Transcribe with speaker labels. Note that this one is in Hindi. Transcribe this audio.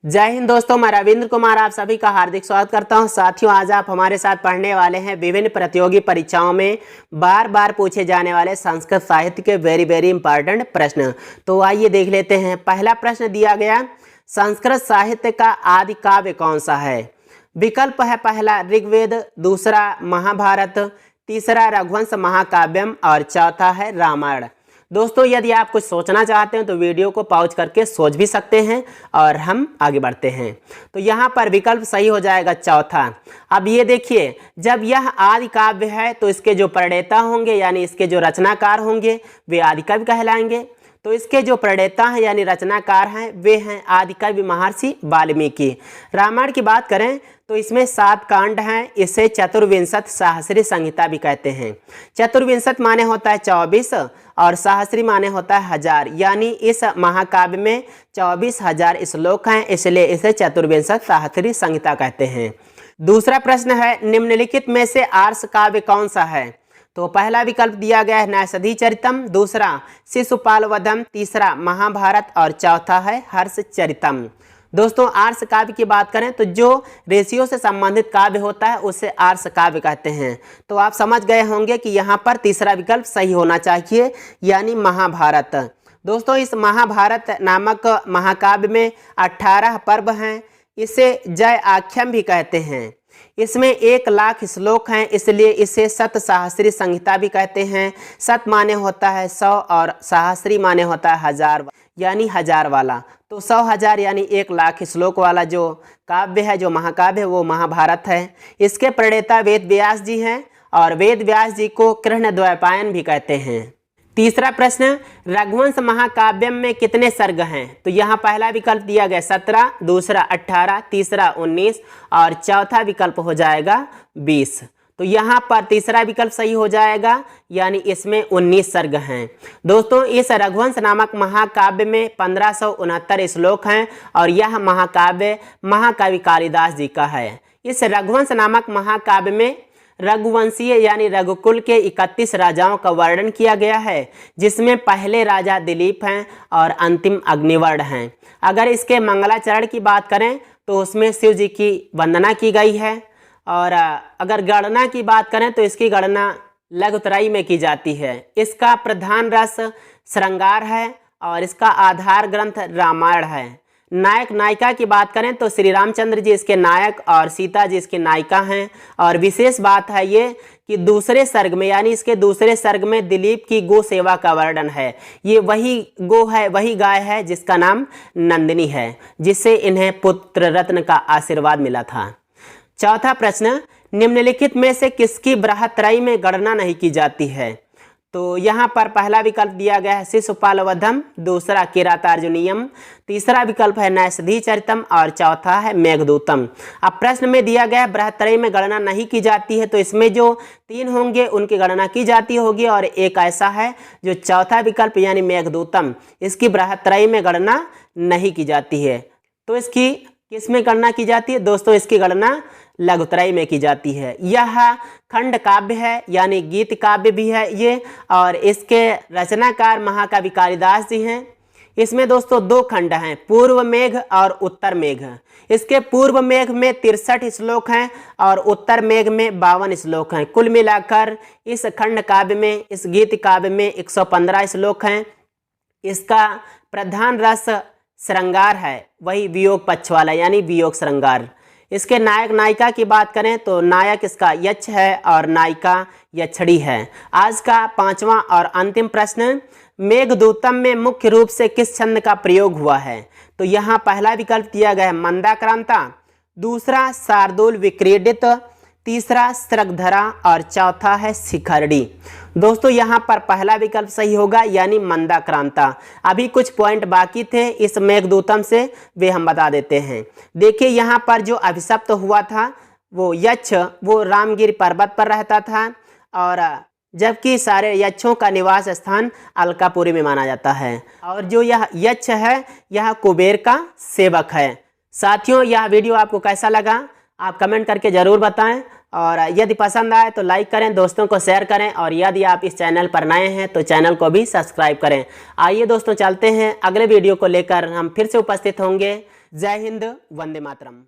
Speaker 1: जय हिंद दोस्तों, मैं रविंद्र कुमार आप सभी का हार्दिक स्वागत करता हूं। साथियों, आज आप हमारे साथ पढ़ने वाले हैं विभिन्न प्रतियोगी परीक्षाओं में बार बार पूछे जाने वाले संस्कृत साहित्य के वेरी इंपॉर्टेंट प्रश्न। तो आइए देख लेते हैं। पहला प्रश्न दिया गया, संस्कृत साहित्य का आदि काव्य कौन सा है? विकल्प है पहला ऋग्वेद, दूसरा महाभारत, तीसरा रघुवंश महाकाव्यम और चौथा है रामायण। दोस्तों, यदि आप कुछ सोचना चाहते हैं तो वीडियो को पॉज करके सोच भी सकते हैं और हम आगे बढ़ते हैं। तो यहाँ पर विकल्प सही हो जाएगा चौथा। अब ये देखिए, जब यह आदि काव्य है तो इसके जो प्रणेता होंगे यानी इसके जो रचनाकार होंगे वे आदि कवि कहलाएंगे। तो इसके जो प्रणेता हैं यानी रचनाकार हैं वे हैं आदि कवि महर्षि वाल्मीकि। रामायण की बात करें तो इसमें 7 कांड हैं। इसे चतुर्विंशत सहस्री संहिता भी कहते हैं। चतुर्विंशत माने होता है 24 और सहस्री माने होता है 1000, यानी इस महाकाव्य में 24,000 श्लोक हैं, इसलिए इसे चतुर्विंशत सहस्री संहिता कहते हैं। दूसरा प्रश्न है, निम्नलिखित में से आर्ष काव्य कौन सा है? तो पहला विकल्प दिया गया है नैषधि चरितम, दूसरा शिशुपाल वधम, तीसरा महाभारत और चौथा है हर्ष चरितम। दोस्तों, आर्ष काव्य की बात करें तो जो ऋषियों से संबंधित काव्य होता है उसे आर्ष काव्य कहते हैं। तो आप समझ गए होंगे कि यहाँ पर तीसरा विकल्प सही होना चाहिए, यानी महाभारत। दोस्तों, इस महाभारत नामक महाकाव्य में 18 पर्व हैं। इसे जय आख्यम भी कहते हैं। इसमें 1,00,000 श्लोक हैं, इसलिए इसे शत सहस्री संहिता भी कहते हैं। शत माने होता है 100 और सहस्री माने होता है 1000, यानी 1000 वाला। तो 100,000 यानी 1,00,000 श्लोक वाला जो काव्य है, जो महाकाव्य है, वो महाभारत है। इसके प्रणेता वेद व्यास जी हैं और वेद व्यास जी को कृष्ण द्वैपायन भी कहते हैं। तीसरा प्रश्न, रघुवंश महाकाव्यम में कितने सर्ग हैं? तो यहाँ पहला विकल्प दिया गया 17, दूसरा 18, तीसरा 19 और चौथा विकल्प हो जाएगा 20। तो यहाँ पर तीसरा विकल्प सही हो जाएगा, यानी इसमें 19 सर्ग हैं। दोस्तों, इस रघुवंश नामक महाकाव्य में 1569 श्लोक हैं और यह महाकाव्य महाकवि कालिदास जी का है। इस रघुवंश नामक महाकाव्य में रघुवंशीय यानी रघुकुल के 31 राजाओं का वर्णन किया गया है, जिसमें पहले राजा दिलीप हैं और अंतिम अग्निवर्ण हैं। अगर इसके मंगलाचरण की बात करें तो उसमें शिव जी की वंदना की गई है, और अगर गणना की बात करें तो इसकी गणना लघुत्रयी में की जाती है। इसका प्रधान रस श्रृंगार है और इसका आधार ग्रंथ रामायण है। नायक नायिका की बात करें तो श्री रामचंद्र जी इसके नायक और सीता जी इसकी नायिका हैं। और विशेष बात है ये कि दूसरे सर्ग में यानी इसके दूसरे सर्ग में दिलीप की गो सेवा का वर्णन है। ये वही गो है, वही गाय है जिसका नाम नंदिनी है, जिससे इन्हें पुत्र रत्न का आशीर्वाद मिला था। चौथा प्रश्न, निम्नलिखित में से किसकी बृहत्त्रयी में गणना नहीं की जाती है? तो यहाँ पर पहला विकल्प दिया गया है शिशुपाल वधम, दूसरा किरातार्जुनीयम, तीसरा विकल्प है नैषधि चरितम और चौथा है मेघदूतम। अब प्रश्न में दिया गया है बृहत्त्रयी में गणना नहीं की जाती है, तो इसमें जो 3 होंगे उनकी गणना की जाती होगी और एक ऐसा है जो चौथा विकल्प यानी मेघदूतम, इसकी बृहत्त्रयी में गणना नहीं की जाती है। तो इसकी किस में गणना की जाती है? दोस्तों, इसकी गणना लघुत्रयी में की जाती है। यह खंड काव्य है यानी गीत काव्य भी है ये, और इसके रचनाकार महाकवि कालिदास जी हैं। इसमें दोस्तों 2 खंड हैं, पूर्व मेघ और उत्तर मेघ। इसके पूर्व मेघ में 63 श्लोक हैं और उत्तर मेघ में 52 श्लोक हैं। कुल मिलाकर इस खंड काव्य में, इस गीत काव्य में 115 श्लोक हैं। इसका प्रधान रस श्रृंगार है, वही वियोग पक्ष वाला यानी वियोग श्रृंगार। इसके नायक नायिका की बात करें तो नायक इसका यक्ष है और नायिका यक्षड़ी है। आज का 5वां और अंतिम प्रश्न, मेघदूतम में मुख्य रूप से किस छंद का प्रयोग हुआ है? तो यहाँ पहला विकल्प दिया गया है मंदाक्रांता, दूसरा शार्दूल विक्रीडित, तीसरा स्रगधरा और चौथा है शिखरड़ी। दोस्तों, यहाँ पर पहला विकल्प सही होगा, यानी मंदाक्रांता। अभी कुछ पॉइंट बाकी थे इस मेघदूतम से, वे हम बता देते हैं। देखिए, यहाँ पर जो अभिशप्त हुआ था वो यक्ष, वो रामगिरी पर्वत पर रहता था, और जबकि सारे यक्षों का निवास स्थान अलकापुरी में माना जाता है। और जो यह यक्ष है यह कुबेर का सेवक है। साथियों, यह वीडियो आपको कैसा लगा आप कमेंट करके ज़रूर बताएं, और यदि पसंद आए तो लाइक करें, दोस्तों को शेयर करें, और यदि आप इस चैनल पर नए हैं तो चैनल को भी सब्सक्राइब करें। आइए दोस्तों, चलते हैं अगले वीडियो को लेकर, हम फिर से उपस्थित होंगे। जय हिंद, वंदे मातरम।